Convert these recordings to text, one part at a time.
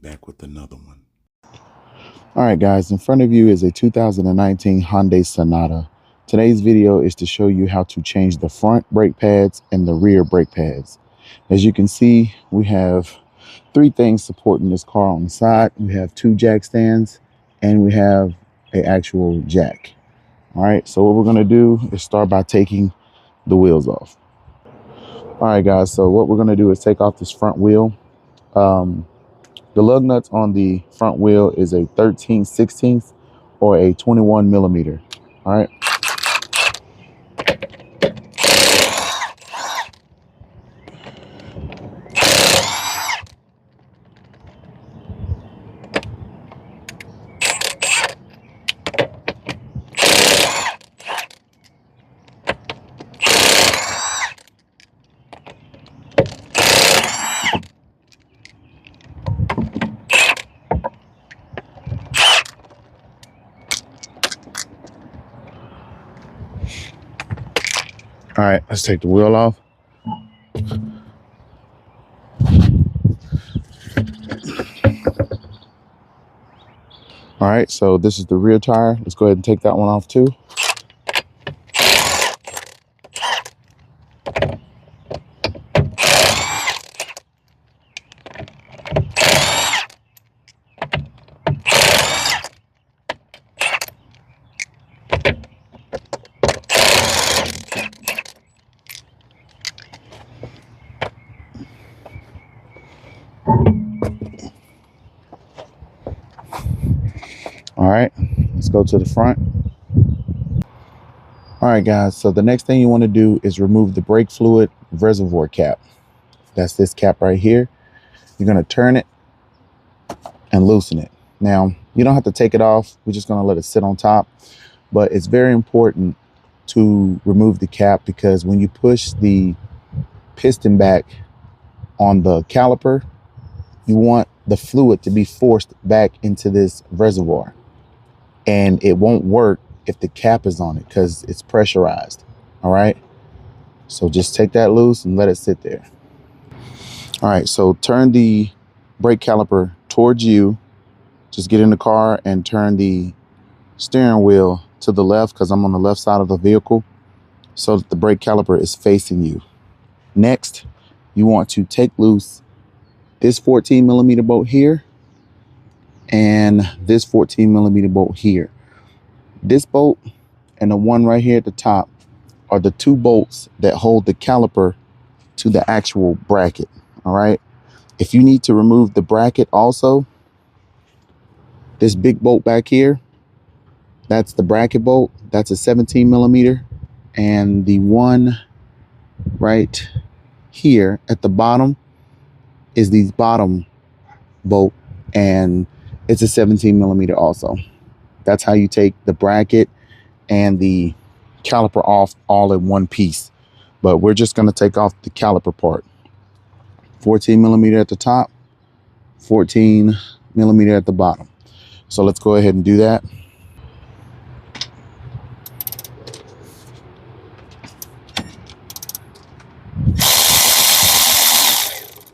back with another one. All right, guys, in front of you is a 2019 Hyundai Sonata. Today's video is to show you how to change the front brake pads and the rear brake pads. As you can see, we have three things supporting this car on the side. We have two jack stands and we have an actual jack. All right, so what we're gonna do is start by taking the wheels off. All right, guys, so what we're gonna do is take off this front wheel. The lug nuts on the front wheel is a 13/16 or a 21 millimeter. All right. All right, let's take the wheel off. All right, so this is the rear tire. Let's go ahead and take that one off too. All right, let's go to the front. All right, guys, so the next thing you want to do is remove the brake fluid reservoir cap. That's this cap right here. You're going to turn it and loosen it. Now, you don't have to take it off. We're just going to let it sit on top. But it's very important to remove the cap because when you push the piston back on the caliper, you want the fluid to be forced back into this reservoir. And it won't work if the cap is on it because it's pressurized. All right. So just take that loose and let it sit there. All right. So turn the brake caliper towards you. Just get in the car and turn the steering wheel to the left because I'm on the left side of the vehicle so that the brake caliper is facing you. Next, you want to take loose this 14 millimeter bolt here and this 14 millimeter bolt here. This bolt and the one right here at the top are the two bolts that hold the caliper to the actual bracket. All right. If you need to remove the bracket also, this big bolt back here, that's the bracket bolt. That's a 17 millimeter. And the one right here at the bottom is the bottom bolt, and it's a 17 millimeter also. That's how you take the bracket and the caliper off all in one piece. But we're just going to take off the caliper part. 14 millimeter at the top, 14 millimeter at the bottom. So let's go ahead and do that.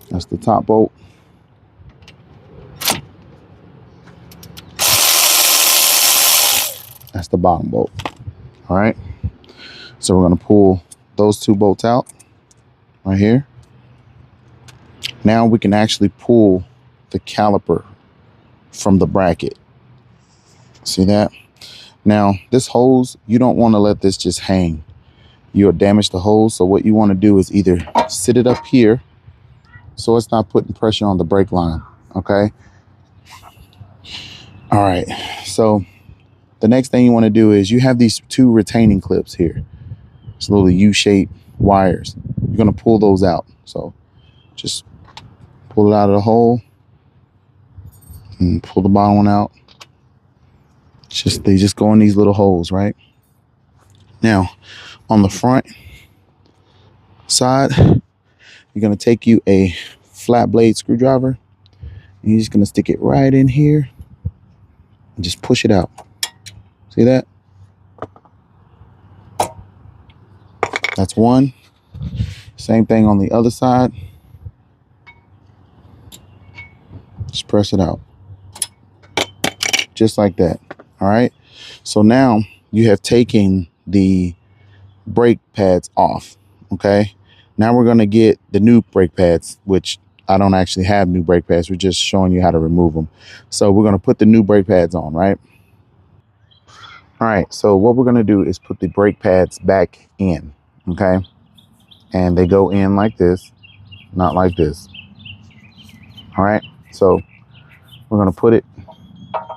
That's the top bolt. That's the bottom bolt. All right. So we're going to pull those two bolts out right here. Now we can actually pull the caliper from the bracket. See that? Now this hose, you don't want to let this just hang. You'll damage the hose. So what you want to do is either sit it up here so it's not putting pressure on the brake line. Okay. All right. So the next thing you want to do is you have these two retaining clips here. It's little U-shaped wires. You're going to pull those out. So just pull it out of the hole and pull the bottom one out. They just go in these little holes, right? Now, on the front side, you're going to take you a flat blade screwdriver and you're just going to stick it right in here and just push it out. See that? That's one. Same thing on the other side. Just press it out. Just like that. All right. So now you have taken the brake pads off. Okay. Now we're going to get the new brake pads, which I don't actually have new brake pads. We're just showing you how to remove them. So we're going to put the new brake pads on, right? All right. So what we're going to do is put the brake pads back in. Okay. And they go in like this, not like this. All right. So we're going to put it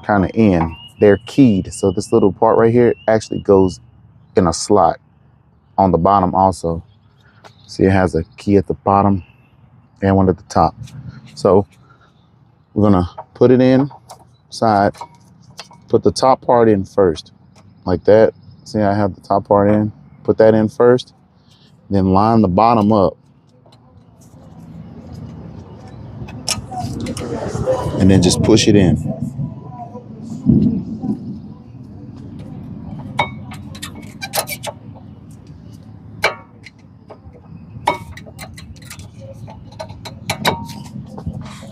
kind of in. They're keyed. So this little part right here actually goes in a slot on the bottom also. See, it has a key at the bottom and one at the top. So we're gonna put it inside, put the top part in first, like that. See, I have the top part in, put that in first, then line the bottom up, and then just push it in.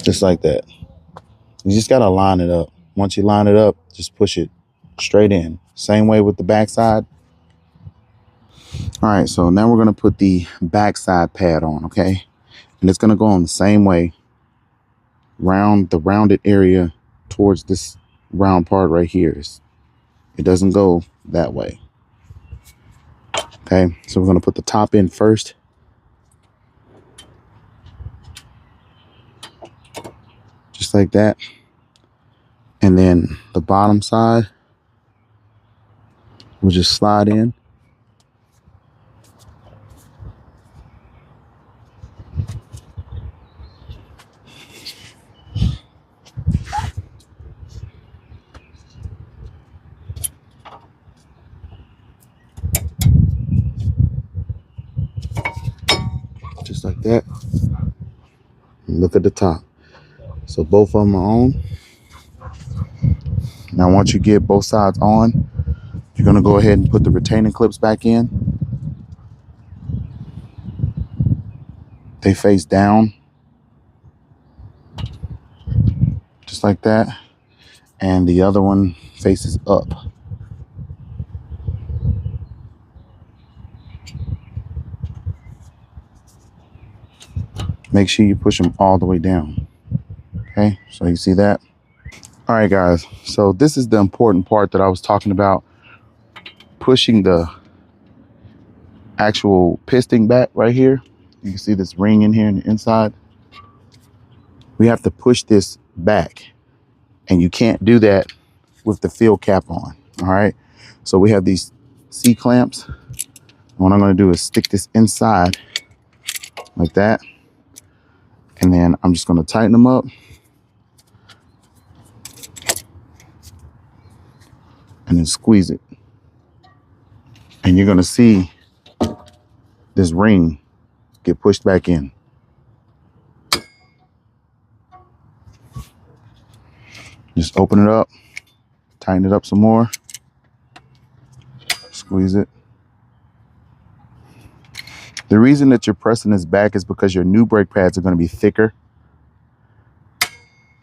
Just like that. You just gotta line it up. Once you line it up, just push it straight in. Same way with the back side. All right, so now we're gonna put the back side pad on, okay? And it's gonna go on the same way, round the rounded area towards this round part right here. It doesn't go that way. Okay, so we're gonna put the top in first. Just like that. And then the bottom side will just slide in. Just like that. Look at the top. So both of them are on. Now once you get both sides on, you're gonna go ahead and put the retaining clips back in. They face down. Just like that. And the other one faces up. Make sure you push them all the way down. Okay, so you see that? All right, guys. So this is the important part that I was talking about. Pushing the actual piston back right here. You can see this ring in here on the inside. We have to push this back. And you can't do that with the fill cap on. All right. So we have these C clamps. What I'm going to do is stick this inside like that. And then I'm just going to tighten them up. And then squeeze it. And you're going to see this ring get pushed back in. Just open it up, tighten it up some more, squeeze it. The reason that you're pressing this back is because your new brake pads are going to be thicker.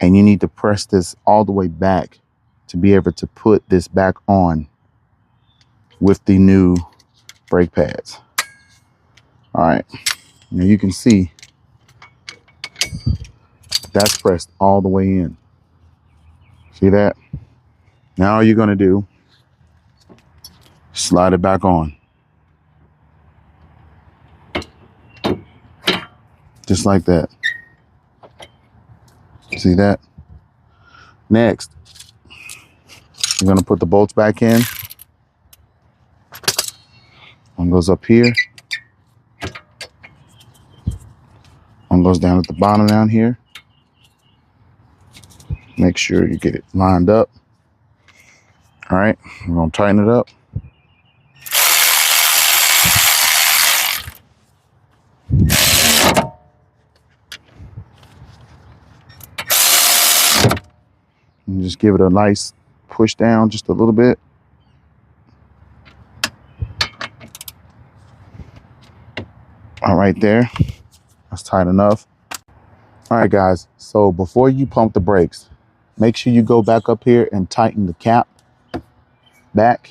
And you need to press this all the way back to be able to put this back on with the new brake pads. All right, now you can see that's pressed all the way in. See that? Now all you're gonna do, slide it back on. Just like that. See that? Next, you're gonna put the bolts back in. One goes up here. One goes down at the bottom down here. Make sure you get it lined up. All right, we're gonna tighten it up. And just give it a nice push down just a little bit. All right there, that's tight enough. All right, guys. So before you pump the brakes, make sure you go back up here and tighten the cap back,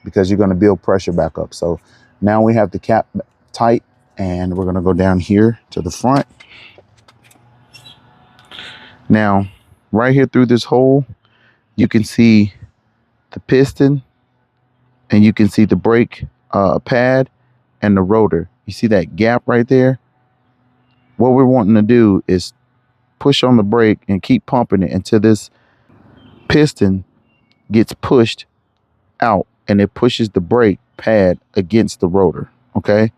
because you're going to build pressure back up. So now we have the cap tight, and we're going to go down here to the front. Now, right here through this hole, you can see the piston, and you can see the brake pad and the rotor. You see that gap right there? What we're wanting to do is push on the brake and keep pumping it until this piston gets pushed out and it pushes the brake pad against the rotor. Okay,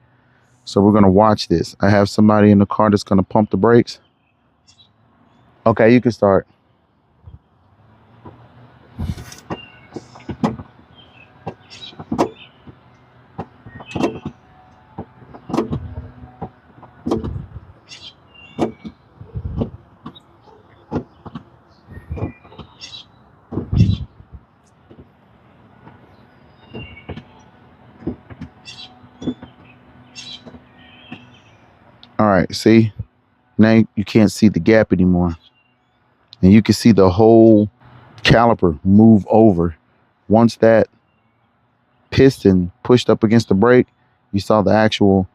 so we're going to watch this. I have somebody in the car that's going to pump the brakes. Okay, you can start. All right, see, now you can't see the gap anymore, and you can see the whole caliper move over. Once that piston pushed up against the brake, you saw the actual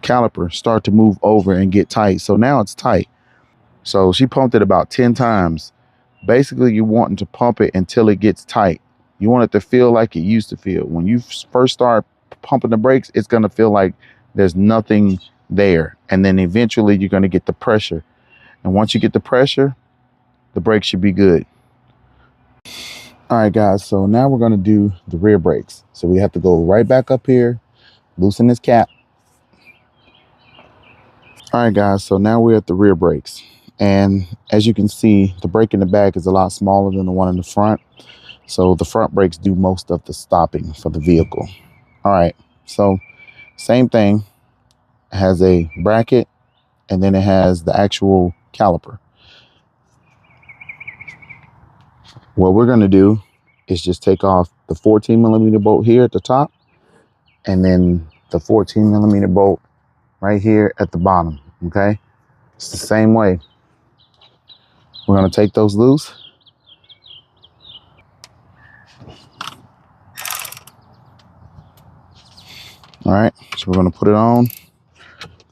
caliper start to move over and get tight. So now it's tight. So she pumped it about 10 times. Basically, you're wanting to pump it until it gets tight. You want it to feel like it used to feel. When you first start pumping the brakes, it's going to feel like there's nothing there. And then eventually you're going to get the pressure. And once you get the pressure, the brakes should be good. All right, guys. So now we're going to do the rear brakes. So we have to go right back up here, loosen this cap. All right, guys. So now we're at the rear brakes. And as you can see, the brake in the back is a lot smaller than the one in the front. So the front brakes do most of the stopping for the vehicle. All right, so same thing. It has a bracket, and then it has the actual caliper. What we're gonna do is just take off the 14mm bolt here at the top, and then the 14mm bolt right here at the bottom, okay? It's the same way. We're gonna take those loose. All right, so we're gonna put it on.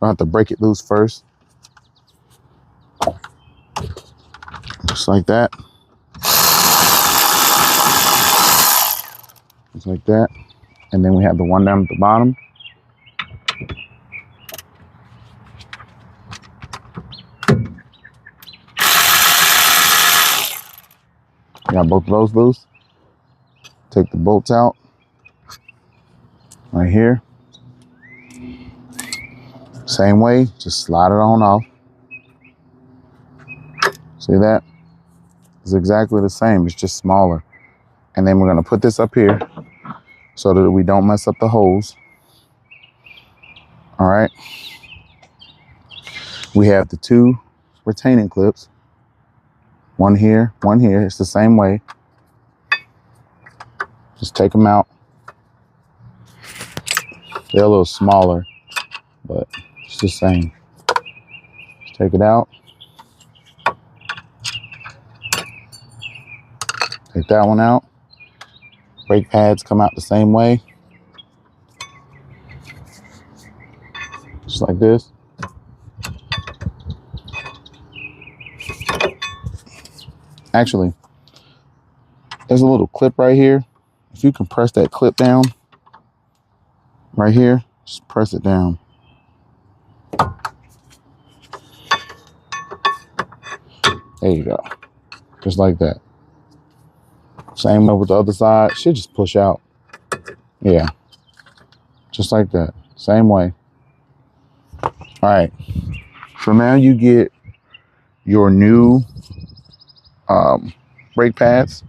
I have to break it loose first. Just like that. Just like that. And then we have the one down at the bottom. Got both of those loose. Take the bolts out right here. Same way, just slide it on off. See that? It's exactly the same, it's just smaller. And then we're gonna put this up here so that we don't mess up the holes. All right. We have the two retaining clips. One here, one here. It's the same way. Just take them out. They're a little smaller, but it's the same. Just take it out. Take that one out. Brake pads come out the same way. Just like this. Actually, there's a little clip right here. If you can press that clip down right here, just press it down. There you go. Just like that. Same way with the other side. Should just push out. Yeah. Just like that. Same way. All right. So now you get your new brake pads.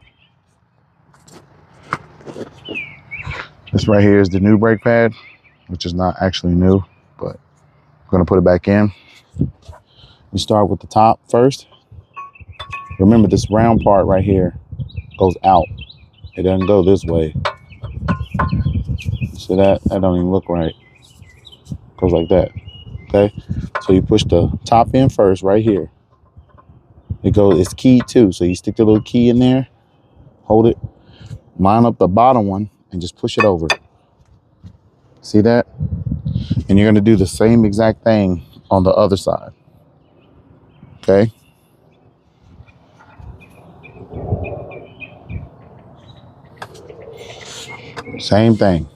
This right here is the new brake pad, which is not actually new, but I'm gonna put it back in. We start with the top first. Remember, this round part right here goes out. It doesn't go this way. So that don't even look right. Goes like that. Okay. So So you push the top in first right here. It's keyed too. So you stick the little key in there, hold it, line up the bottom one, and just push it over. See that? And you're gonna do the same exact thing on the other side. Okay. Same thing.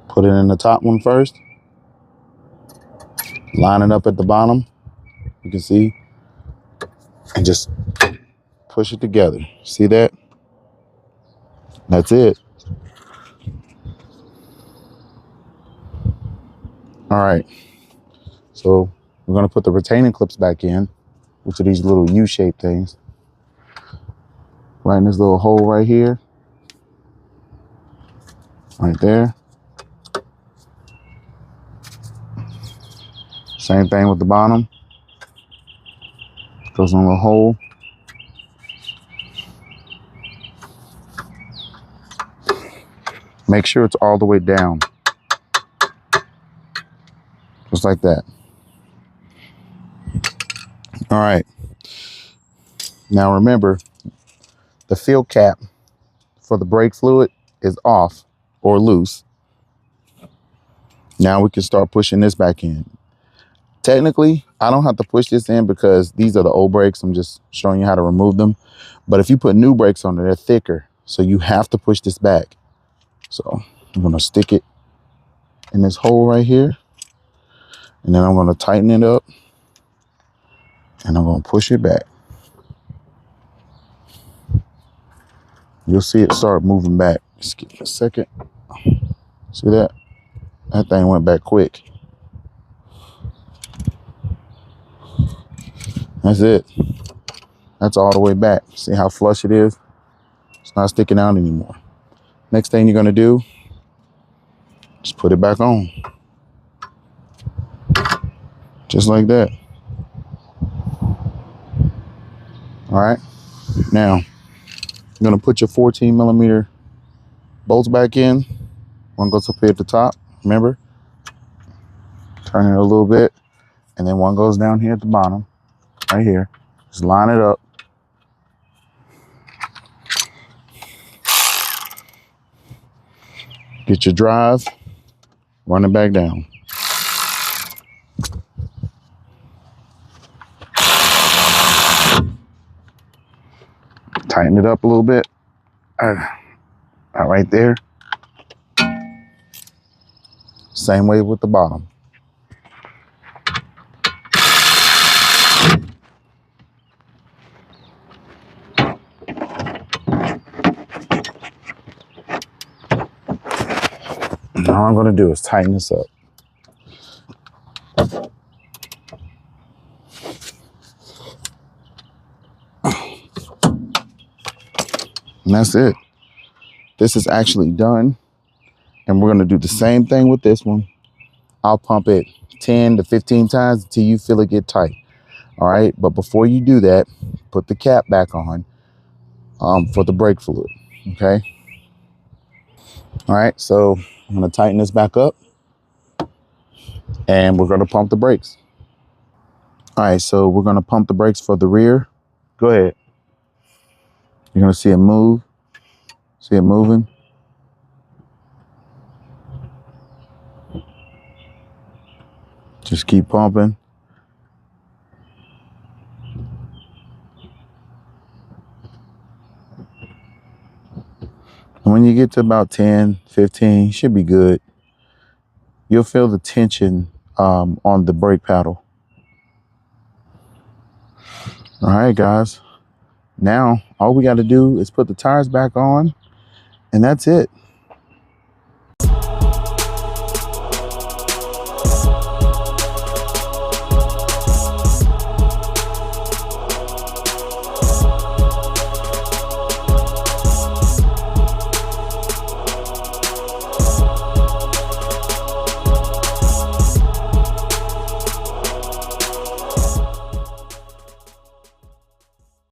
Put it in the top one first. Line it up at the bottom. You can see. And just push it together. See that? That's it. All right. So we're going to put the retaining clips back in, which are these little U-shaped things. Right in this little hole right here. Right there. Same thing with the bottom. Goes in a little hole. Make sure it's all the way down. Just like that. All right. Now remember, the fill cap for the brake fluid is off or loose. Now we can start pushing this back in. Technically, I don't have to push this in because these are the old brakes. I'm just showing you how to remove them. But if you put new brakes on it, they're thicker. So you have to push this back. So I'm going to stick it in this hole right here. And then I'm going to tighten it up. And I'm going to push it back. You'll see it start moving back. Just give me a second. See that? That thing went back quick. That's it. That's all the way back. See how flush it is? It's not sticking out anymore. Next thing you're going to do, just put it back on. Just like that. All right. Now, you're going to put your 14 millimeter bolts back in. One goes up here at the top. Remember? Turn it a little bit. And then one goes down here at the bottom. Right here. Just line it up. Get your drive. Run it back down. Tighten it up a little bit. Right there. Same way with the bottom. And all I'm going to do is tighten this up. And that's it. This is actually done. And we're going to do the same thing with this one. I'll pump it 10 to 15 times until you feel it get tight. All right. But before you do that, put the cap back on for the brake fluid. Okay. All right. So I'm going to tighten this back up and we're going to pump the brakes. All right. So we're going to pump the brakes for the rear. Go ahead. You're going to see it move. See it moving. Just keep pumping. And when you get to about 10, 15, should be good. You'll feel the tension on the brake pedal. All right, guys. Now, all we got to do is put the tires back on, and that's it.